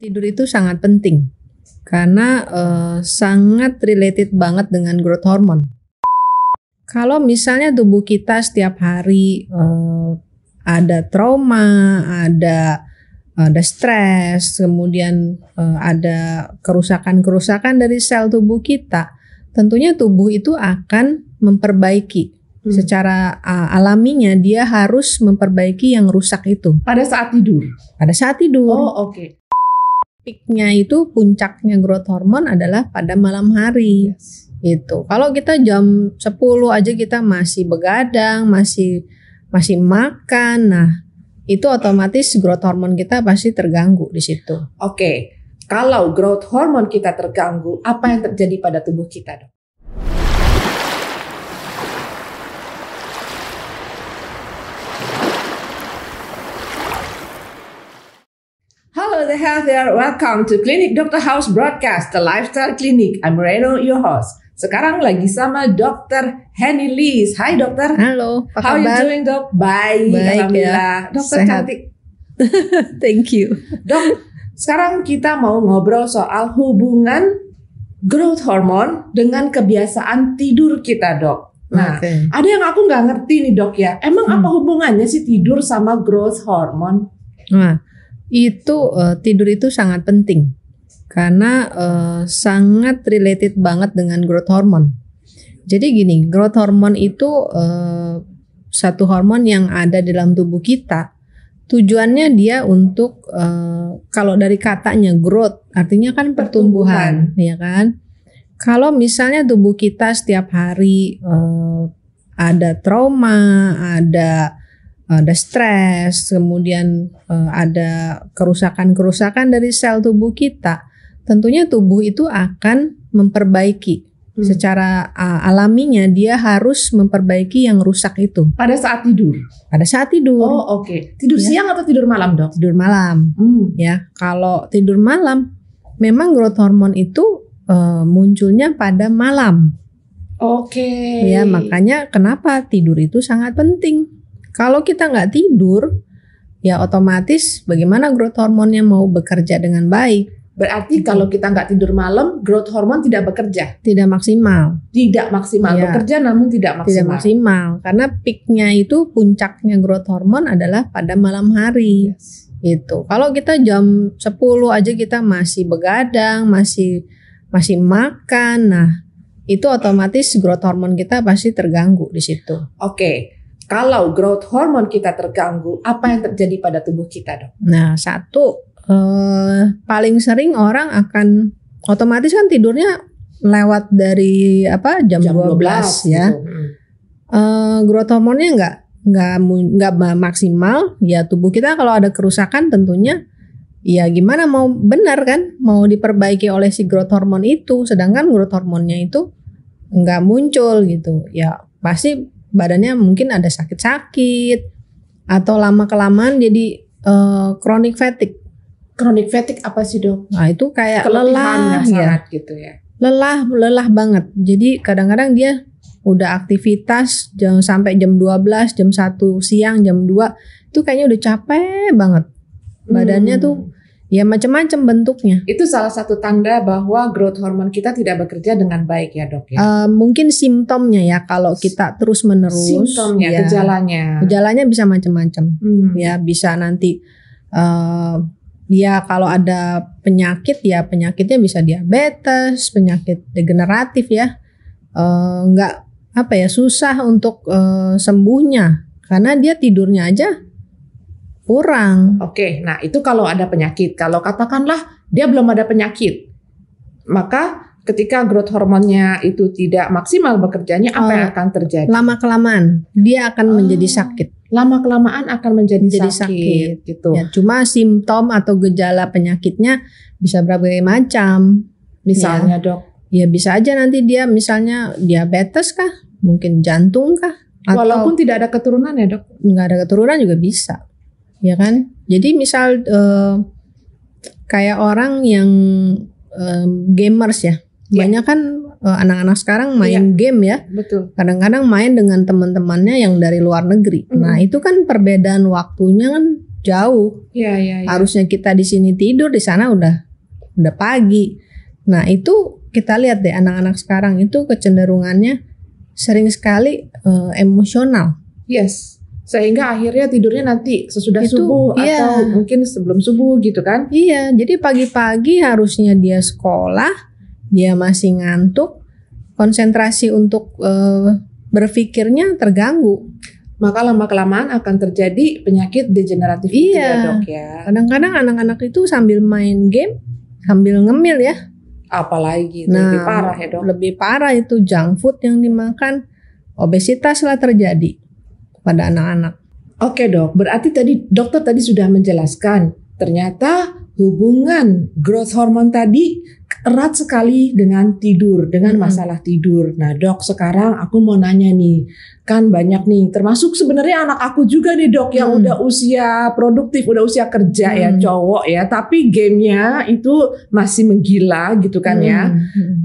Tidur itu sangat penting karena sangat related banget dengan growth hormone. Kalau misalnya tubuh kita setiap hari ada trauma, ada stres, kemudian ada kerusakan-kerusakan dari sel tubuh kita, tentunya tubuh itu akan memperbaiki. Secara alaminya dia harus memperbaiki yang rusak itu. Pada saat tidur? Pada saat tidur. Oh, oke. Peaknya itu, puncaknya growth hormone adalah pada malam hari. Yes. Gitu. Kalau kita jam 10 aja kita masih begadang, masih makan, nah itu otomatis growth hormone kita pasti terganggu di situ. Oke. Kalau growth hormone kita terganggu, apa yang terjadi pada tubuh kita, Dok? Hello there, welcome to Clinic Dr. House Broadcast, the Lifestyle Clinic. I'm Moreno, your host. Sekarang lagi sama Dr. Henny Liz. Hai dokter. Halo, apa How kabar? are you doing, Dok? Baik, alhamdulillah. Ya. Dokter Sehat. cantik. Thank you. Dok, sekarang kita mau ngobrol soal hubungan growth hormone dengan kebiasaan tidur kita, Dok. Nah, Oke. ada yang aku nggak ngerti nih, Dok ya. Emang apa hubungannya sih tidur sama growth hormone? Nah, itu tidur itu sangat penting karena sangat related banget dengan growth hormone. Jadi gini, growth hormone itu satu hormon yang ada di dalam tubuh kita. Tujuannya dia untuk kalau dari katanya growth artinya kan pertumbuhan, ya kan? Kalau misalnya tubuh kita setiap hari ada trauma, ada stres, kemudian ada kerusakan-kerusakan dari sel tubuh kita, tentunya tubuh itu akan memperbaiki. Secara alaminya dia harus memperbaiki yang rusak itu. Pada saat tidur? Pada saat tidur. Oh, oke. Tidur Ya. siang atau tidur malam, Dok? Tidur malam. Ya, kalau tidur malam, memang growth hormone itu munculnya pada malam. Oke. Ya, makanya kenapa tidur itu sangat penting. Kalau kita nggak tidur, ya otomatis bagaimana growth hormonnya mau bekerja dengan baik? Berarti kalau kita nggak tidur malam, growth hormone tidak bekerja? Tidak maksimal. Tidak maksimal. Ya. Bekerja namun tidak maksimal. Tidak maksimal. Karena peaknya itu, puncaknya growth hormone adalah pada malam hari. Yes. Gitu. Kalau kita jam 10 aja kita masih begadang, masih makan, nah itu otomatis growth hormone kita pasti terganggu di situ. Oke. Kalau growth hormone kita terganggu, apa yang terjadi pada tubuh kita, Dok? Nah, satu paling sering orang akan otomatis kan tidurnya lewat dari jam 12 ya. Gitu. Growth hormonnya nggak maksimal, ya tubuh kita kalau ada kerusakan tentunya ya gimana mau benar kan, mau diperbaiki oleh si growth hormone itu, sedangkan growth hormonnya itu nggak muncul gitu, ya pasti badannya mungkin ada sakit-sakit atau lama kelamaan jadi chronic fatigue. Chronic fatigue apa sih, Dok? Nah itu kayak Keletihan lelah yang ya, sangat gitu ya. lelah banget. Jadi kadang-kadang dia udah aktivitas sampai jam 12, jam 1 siang, jam 2 itu kayaknya udah capek banget. Badannya tuh ya macam-macam bentuknya. Itu salah satu tanda bahwa growth hormone kita tidak bekerja dengan baik ya, Dok ya. Mungkin simptomnya ya, kalau kita terus-menerus Simptomnya, ya, gejalanya bisa macam-macam. Ya bisa nanti ya kalau ada penyakit ya penyakitnya bisa diabetes, penyakit degeneratif ya. Susah untuk sembuhnya karena dia tidurnya aja kurang. Oke, nah itu kalau ada penyakit. Kalau katakanlah dia belum ada penyakit, maka ketika growth hormonnya itu tidak maksimal bekerjanya, apa yang akan terjadi? Lama-kelamaan dia akan menjadi sakit. Lama-kelamaan akan menjadi sakit gitu. Ya, cuma simptom atau gejala penyakitnya bisa berbagai macam. Misalnya, Dok? Ya bisa aja nanti dia misalnya diabetes kah, mungkin jantung kah, atau Walaupun tidak ada keturunan ya, Dok? nggak ada keturunan juga bisa, ya kan? Jadi misal kayak orang yang gamers ya, banyak kan anak-anak sekarang main game ya. Betul. Kadang-kadang main dengan teman-temannya yang dari luar negeri. Nah itu kan perbedaan waktunya kan jauh. Iya. Harusnya kita di sini tidur, di sana udah pagi. Nah itu kita lihat deh anak-anak sekarang itu kecenderungannya sering sekali emosional. Yes. Sehingga akhirnya tidurnya nanti sesudah Itu, subuh iya. atau mungkin sebelum subuh gitu kan? Iya, jadi pagi-pagi harusnya dia sekolah, dia masih ngantuk, konsentrasi untuk berpikirnya terganggu. Maka lama-kelamaan akan terjadi penyakit degeneratif itu Iya. ya dok ya. Kadang-kadang anak-anak itu sambil main game, sambil ngemil ya. Apalagi itu lebih parah ya dok. Lebih parah itu junk food yang dimakan, obesitas lah terjadi pada anak-anak. Oke dok, berarti tadi dokter tadi sudah menjelaskan ternyata hubungan growth hormone tadi erat sekali dengan tidur, dengan masalah tidur. Nah dok, sekarang aku mau nanya nih, kan banyak nih, termasuk sebenarnya anak aku juga nih dok yang udah usia produktif, udah usia kerja ya cowok ya, tapi gamenya itu masih menggila gitu kan ya.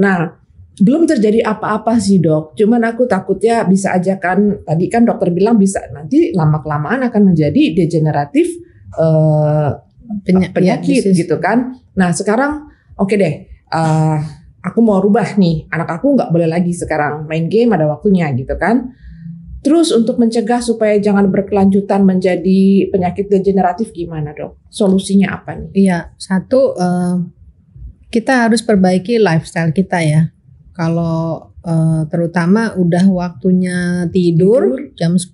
Nah belum terjadi apa-apa sih dok, cuman aku takutnya bisa aja kan, tadi kan dokter bilang bisa nanti lama-kelamaan akan menjadi degeneratif penyakit gitu kan. Nah sekarang oke deh, aku mau rubah nih, anak aku nggak boleh lagi sekarang main game, ada waktunya gitu kan. Terus untuk mencegah supaya jangan berkelanjutan menjadi penyakit degeneratif gimana dok? Solusinya apa nih? Iya, satu kita harus perbaiki lifestyle kita ya. Kalau terutama udah waktunya tidur jam 10,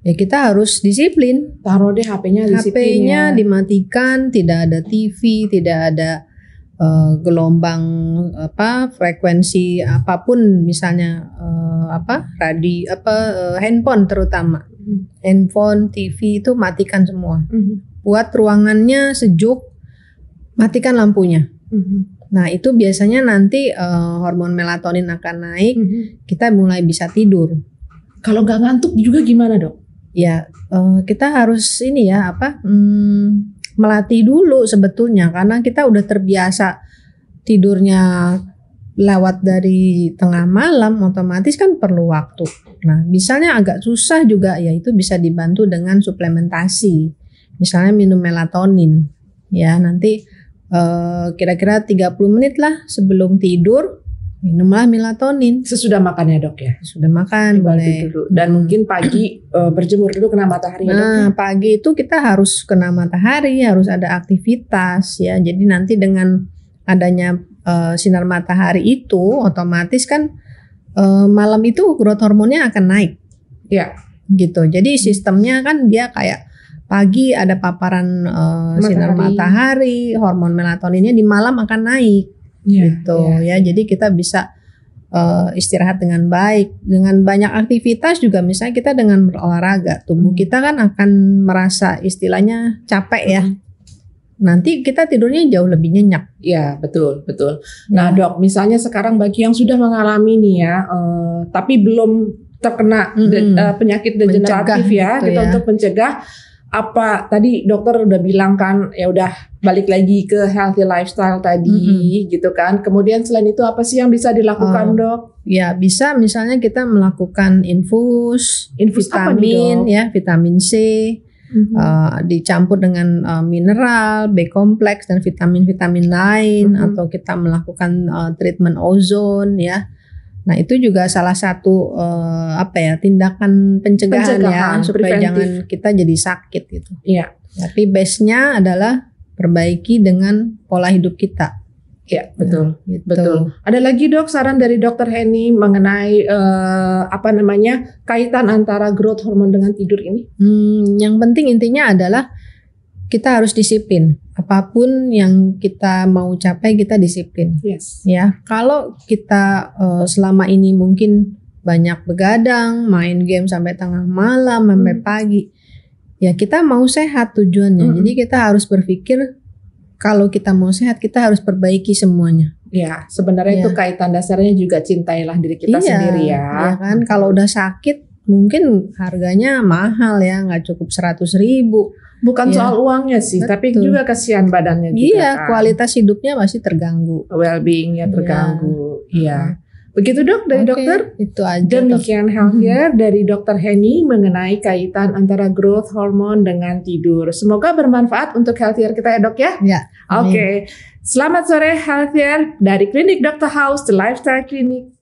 ya kita harus disiplin. Taruh deh HP-nya disiplin. HP-nya dimatikan, tidak ada TV, tidak ada gelombang frekuensi apapun, misalnya handphone terutama. Handphone, TV itu matikan semua. Buat ruangannya sejuk, matikan lampunya. Nah itu biasanya nanti hormon melatonin akan naik, kita mulai bisa tidur. Kalau nggak ngantuk juga gimana dok? Ya kita harus ini ya melatih dulu sebetulnya, karena kita udah terbiasa tidurnya lewat dari tengah malam, otomatis kan perlu waktu. Nah misalnya agak susah juga ya, itu bisa dibantu dengan suplementasi, misalnya minum melatonin ya, nanti kira-kira 30 menit lah sebelum tidur minumlah melatonin. Sesudah makan ya dok ya? Sudah makan boleh. Dulu. Dan mungkin pagi berjemur dulu kena matahari ya dok? Nah pagi itu kita harus kena matahari, harus ada aktivitas ya. Jadi nanti dengan adanya sinar matahari itu otomatis kan malam itu growth hormonnya akan naik. Ya. Gitu. Jadi sistemnya kan dia kayak pagi ada paparan sinar matahari, hormon melatoninnya di malam akan naik, gitu ya. Jadi kita bisa istirahat dengan baik, dengan banyak aktivitas juga. Misalnya kita dengan berolahraga, tubuh kita kan akan merasa istilahnya capek ya. Nanti kita tidurnya jauh lebih nyenyak. Ya betul. Nah dok, misalnya sekarang bagi yang sudah mengalami nih ya, tapi belum terkena penyakit degeneratif ya, kita untuk mencegah. Apa tadi dokter udah bilang kan, ya udah balik lagi ke healthy lifestyle tadi gitu kan. Kemudian selain itu apa sih yang bisa dilakukan dok? Ya bisa misalnya kita melakukan infus vitamin ya, vitamin C dicampur dengan mineral, B kompleks dan vitamin-vitamin lain, atau kita melakukan treatment ozon ya. Nah itu juga salah satu tindakan pencegahan ya, supaya preventif. jangan kita jadi sakit gitu. Iya. Tapi base-nya adalah perbaiki dengan pola hidup kita. Iya betul, gitu. betul. Ada lagi dok saran dari dokter Henny mengenai kaitan antara growth hormone dengan tidur ini? Yang penting intinya adalah kita harus disiplin. Apapun yang kita mau capai kita disiplin. Yes. Ya, kalau kita selama ini mungkin banyak begadang, main game sampai tengah malam, sampai pagi, ya kita mau sehat tujuannya. Jadi kita harus berpikir kalau kita mau sehat kita harus perbaiki semuanya. Ya, sebenarnya itu kaitan dasarnya juga cintailah diri kita sendiri ya. Iya kan, kalau udah sakit mungkin harganya mahal ya, nggak cukup 100.000. Bukan soal uangnya sih, tapi juga kasihan badannya juga. Iya, kan. kualitas hidupnya masih terganggu. Well-beingnya terganggu. Iya. Begitu dok dari Oke, dokter. itu aja. Demikian Healthier dari Dr. Henny mengenai kaitan antara growth hormone dengan tidur. Semoga bermanfaat untuk Healthier kita ya dok ya. Ya. Oke, selamat sore Healthier dari Klinik Dr. House, The Lifestyle Clinic.